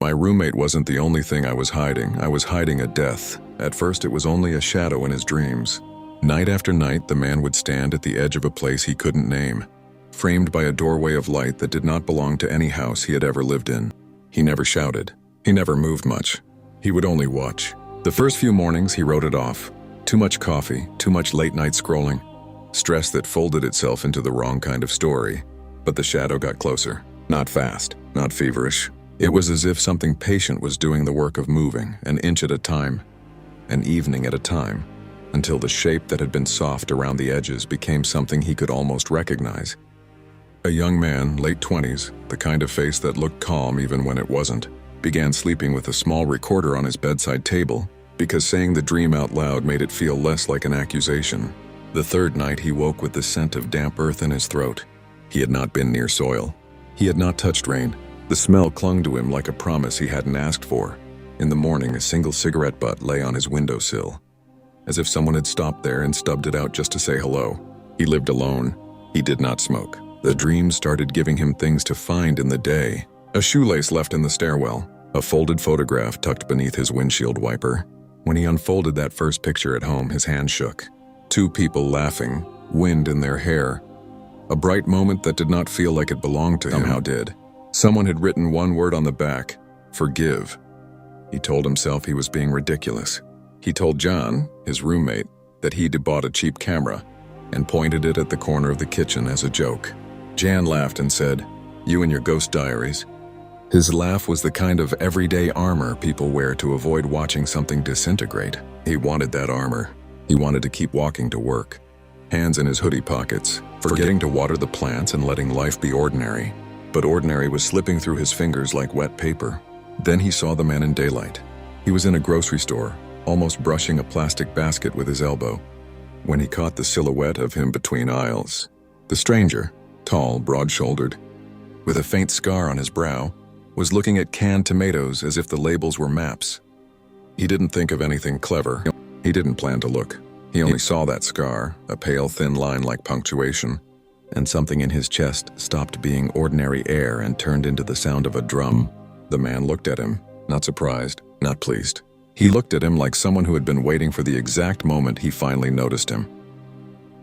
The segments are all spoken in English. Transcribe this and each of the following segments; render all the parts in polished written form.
My roommate wasn't the only thing I was hiding a death. At first it was only a shadow in his dreams. Night after night, the man would stand at the edge of a place he couldn't name, framed by a doorway of light that did not belong to any house he had ever lived in. He never shouted. He never moved much. He would only watch. The first few mornings he wrote it off. Too much coffee, too much late-night scrolling. Stress that folded itself into the wrong kind of story. But the shadow got closer. Not fast, not feverish. It was as if something patient was doing the work of moving, an inch at a time, an evening at a time, until the shape that had been soft around the edges became something he could almost recognize. A young man, late 20s, the kind of face that looked calm even when it wasn't, began sleeping with a small recorder on his bedside table because saying the dream out loud made it feel less like an accusation. The third night he woke with the scent of damp earth in his throat. He had not been near soil. He had not touched rain. The smell clung to him like a promise he hadn't asked for. In the morning, a single cigarette butt lay on his windowsill, as if someone had stopped there and stubbed it out just to say hello. He lived alone. He did not smoke. The dream started giving him things to find in the day. A shoelace left in the stairwell, a folded photograph tucked beneath his windshield wiper. When he unfolded that first picture at home, his hand shook. Two people laughing, wind in their hair. A bright moment that did not feel like it belonged to him. Somehow did. Someone had written one word on the back, forgive. He told himself he was being ridiculous. He told John, his roommate, that he'd bought a cheap camera and pointed it at the corner of the kitchen as a joke. Jan laughed and said, "You and your ghost diaries." His laugh was the kind of everyday armor people wear to avoid watching something disintegrate. He wanted that armor. He wanted to keep walking to work, hands in his hoodie pockets, forgetting to water the plants and letting life be ordinary. But ordinary was slipping through his fingers like wet paper. Then he saw the man in daylight. He was in a grocery store, almost brushing a plastic basket with his elbow, when he caught the silhouette of him between aisles. The stranger, tall, broad-shouldered, with a faint scar on his brow, was looking at canned tomatoes as if the labels were maps. He didn't think of anything clever. He didn't plan to look. He only saw that scar, a pale, thin line like punctuation, and something in his chest stopped being ordinary air and turned into the sound of a drum. The man looked at him, not surprised, not pleased. He looked at him like someone who had been waiting for the exact moment he finally noticed him.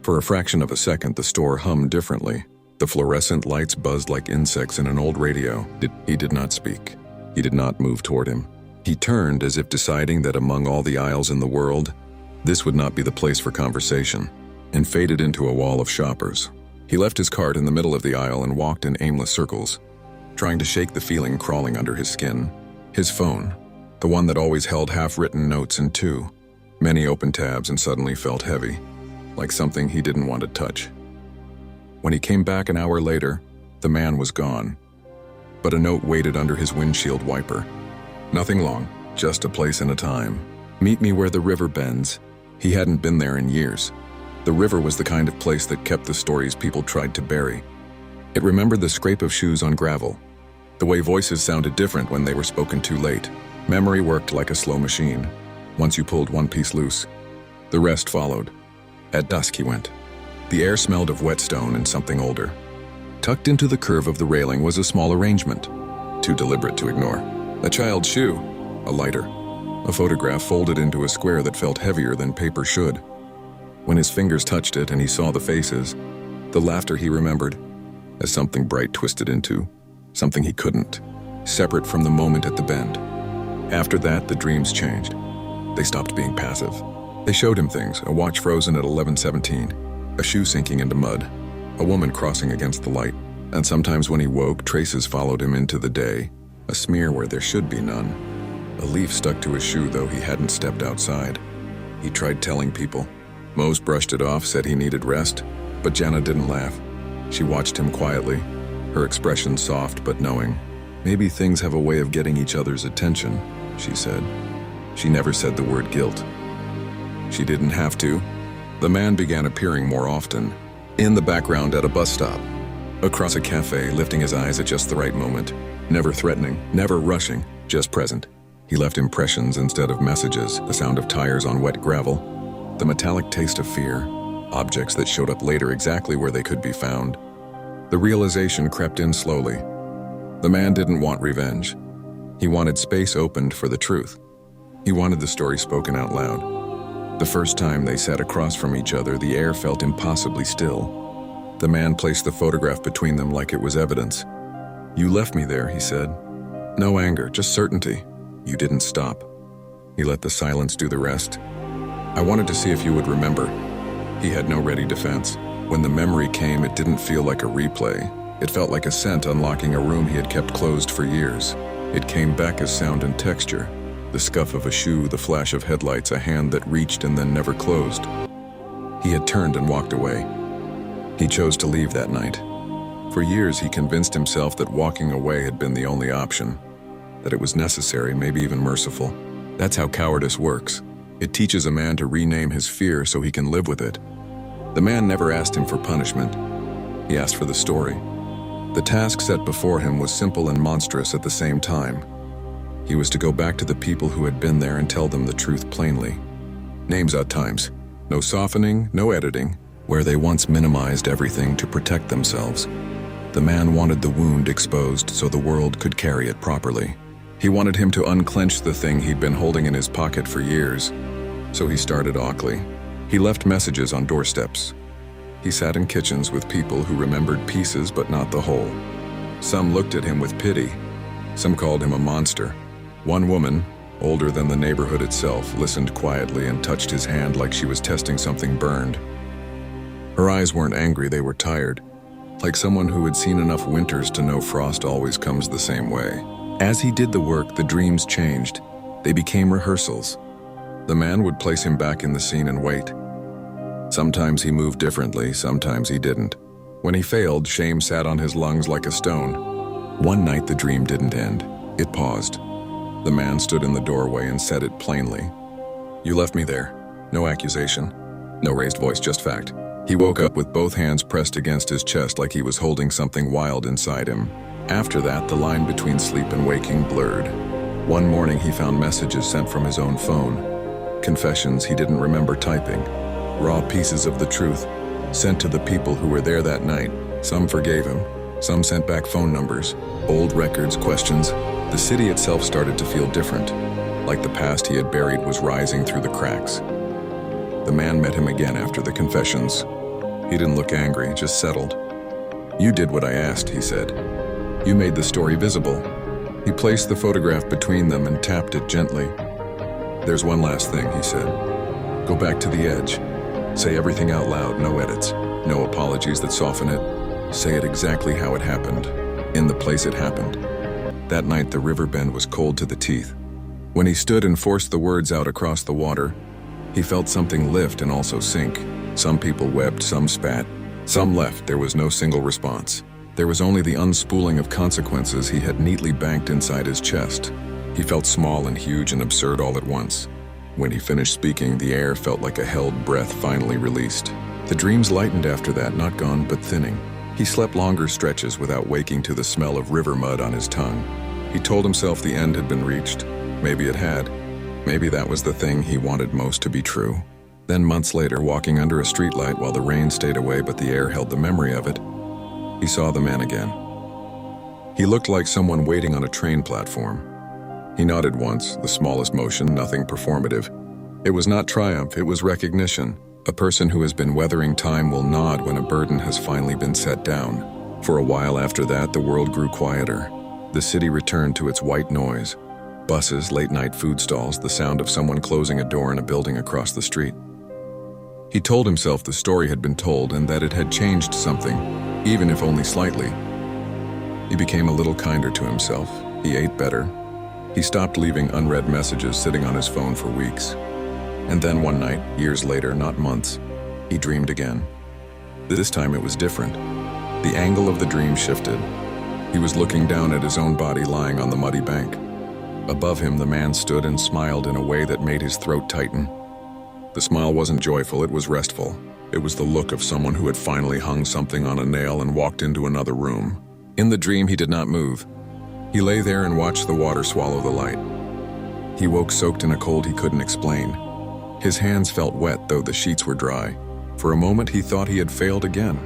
For a fraction of a second, the store hummed differently. The fluorescent lights buzzed like insects in an old radio. He did not speak. He did not move toward him. He turned as if deciding that among all the aisles in the world, this would not be the place for conversation, and faded into a wall of shoppers. He left his cart in the middle of the aisle and walked in aimless circles, trying to shake the feeling crawling under his skin. His phone, the one that always held half-written notes in two, many open tabs, and suddenly felt heavy, like something he didn't want to touch. When he came back an hour later, the man was gone, but a note waited under his windshield wiper. Nothing long, just a place and a time. Meet me where the river bends. He hadn't been there in years. The river was the kind of place that kept the stories people tried to bury. It remembered the scrape of shoes on gravel, the way voices sounded different when they were spoken too late. Memory worked like a slow machine. Once you pulled one piece loose, the rest followed. At dusk he went. The air smelled of wet stone and something older. Tucked into the curve of the railing was a small arrangement, too deliberate to ignore. A child's shoe, a lighter, a photograph folded into a square that felt heavier than paper should. When his fingers touched it and he saw the faces, the laughter he remembered, as something bright twisted into something he couldn't, separate from the moment at the bend. After that, the dreams changed. They stopped being passive. They showed him things: a watch frozen at 11:17, a shoe sinking into mud, a woman crossing against the light. And sometimes when he woke, traces followed him into the day, a smear where there should be none. A leaf stuck to his shoe though he hadn't stepped outside. He tried telling people. Mose brushed it off, said he needed rest, but Jana didn't laugh. She watched him quietly, her expression soft but knowing. Maybe things have a way of getting each other's attention, she said. She never said the word guilt. She didn't have to. The man began appearing more often, in the background at a bus stop, across a cafe, lifting his eyes at just the right moment, never threatening, never rushing, just present. He left impressions instead of messages, the sound of tires on wet gravel, the metallic taste of fear, objects that showed up later exactly where they could be found. The realization crept in slowly. The man didn't want revenge. He wanted space opened for the truth. He wanted the story spoken out loud. The first time they sat across from each other, the air felt impossibly still. The man placed the photograph between them like it was evidence. "You left me there," he said. "No anger, just certainty. You didn't stop." He let the silence do the rest. "I wanted to see if you would remember." He had no ready defense. When the memory came, it didn't feel like a replay. It felt like a scent unlocking a room he had kept closed for years. It came back as sound and texture. The scuff of a shoe, the flash of headlights, a hand that reached and then never closed. He had turned and walked away. He chose to leave that night. For years, he convinced himself that walking away had been the only option, that it was necessary, maybe even merciful. That's how cowardice works. It teaches a man to rename his fear so he can live with it. The man never asked him for punishment. He asked for the story. The task set before him was simple and monstrous at the same time. He was to go back to the people who had been there and tell them the truth plainly. Names at times. No softening, no editing, where they once minimized everything to protect themselves. The man wanted the wound exposed so the world could carry it properly. He wanted him to unclench the thing he'd been holding in his pocket for years. So he started Ockley. He left messages on doorsteps. He sat in kitchens with people who remembered pieces but not the whole. Some looked at him with pity. Some called him a monster. One woman, older than the neighborhood itself, listened quietly and touched his hand like she was testing something burned. Her eyes weren't angry, they were tired, like someone who had seen enough winters to know frost always comes the same way. As he did the work, the dreams changed. They became rehearsals. The man would place him back in the scene and wait. Sometimes he moved differently, sometimes he didn't. When he failed, shame sat on his lungs like a stone. One night the dream didn't end. It paused. The man stood in the doorway and said it plainly. "You left me there." No accusation. No raised voice, just fact. He woke up with both hands pressed against his chest like he was holding something wild inside him. After that, the line between sleep and waking blurred. One morning he found messages sent from his own phone. Confessions he didn't remember typing. Raw pieces of the truth, sent to the people who were there that night. Some forgave him. Some sent back phone numbers, old records, questions. The city itself started to feel different, like the past he had buried was rising through the cracks. The man met him again after the confessions. He didn't look angry, just settled. "You did what I asked," he said. "You made the story visible." He placed the photograph between them and tapped it gently. "There's one last thing," he said. "Go back to the edge. Say everything out loud, no edits, no apologies that soften it. Say it exactly how it happened, in the place it happened." That night the river bend was cold to the teeth. When he stood and forced the words out across the water, he felt something lift and also sink. Some people wept, some spat, some left. There was no single response. There was only the unspooling of consequences he had neatly banked inside his chest. He felt small and huge and absurd all at once. When he finished speaking, the air felt like a held breath finally released. The dreams lightened after that, not gone, but thinning. He slept longer stretches without waking to the smell of river mud on his tongue. He told himself the end had been reached. Maybe it had. Maybe that was the thing he wanted most to be true. Then months later, walking under a streetlight while the rain stayed away but the air held the memory of it, he saw the man again. He looked like someone waiting on a train platform. He nodded once, the smallest motion, nothing performative. It was not triumph, it was recognition. A person who has been weathering time will nod when a burden has finally been set down. For a while after that, the world grew quieter. The city returned to its white noise. Buses, late-night food stalls, the sound of someone closing a door in a building across the street. He told himself the story had been told and that it had changed something, even if only slightly. He became a little kinder to himself. He ate better. He stopped leaving unread messages sitting on his phone for weeks. And then one night, years later, not months, he dreamed again. This time it was different. The angle of the dream shifted. He was looking down at his own body lying on the muddy bank. Above him, the man stood and smiled in a way that made his throat tighten. The smile wasn't joyful, it was restful. It was the look of someone who had finally hung something on a nail and walked into another room. In the dream, he did not move. He lay there and watched the water swallow the light. He woke soaked in a cold he couldn't explain. His hands felt wet, though the sheets were dry. For a moment, he thought he had failed again.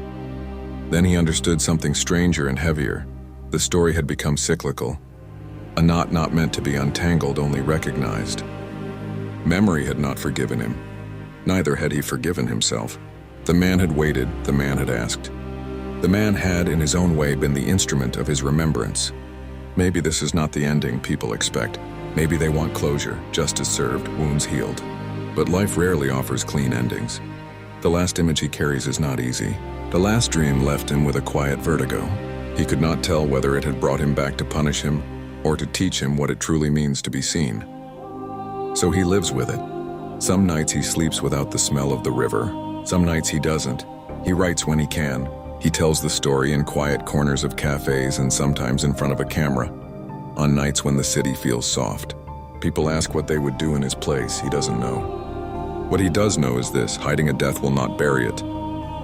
Then he understood something stranger and heavier. The story had become cyclical. a knot not meant to be untangled, only recognized. Memory had not forgiven him. Neither had he forgiven himself. The man had waited, the man had asked. The man had, in his own way, been the instrument of his remembrance. Maybe this is not the ending people expect. Maybe they want closure, justice served, wounds healed. But life rarely offers clean endings. The last image he carries is not easy. The last dream left him with a quiet vertigo. He could not tell whether it had brought him back to punish him or to teach him what it truly means to be seen. So he lives with it. Some nights he sleeps without the smell of the river. Some nights he doesn't. He writes when he can. He tells the story in quiet corners of cafes and sometimes in front of a camera. On nights when the city feels soft, people ask what they would do in his place. He doesn't know. What he does know is this: hiding a death will not bury it.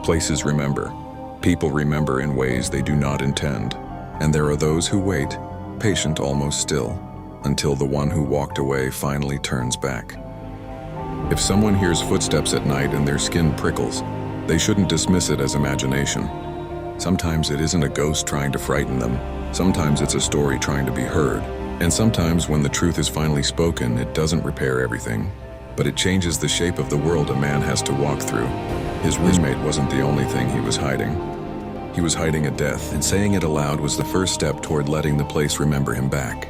Places remember. People remember in ways they do not intend. And there are those who wait, patient almost still, until the one who walked away finally turns back. If someone hears footsteps at night and their skin prickles, they shouldn't dismiss it as imagination. Sometimes it isn't a ghost trying to frighten them. Sometimes it's a story trying to be heard. And sometimes when the truth is finally spoken, it doesn't repair everything, but it changes the shape of the world a man has to walk through. His roommate wasn't the only thing he was hiding. He was hiding a death, and saying it aloud was the first step toward letting the place remember him back.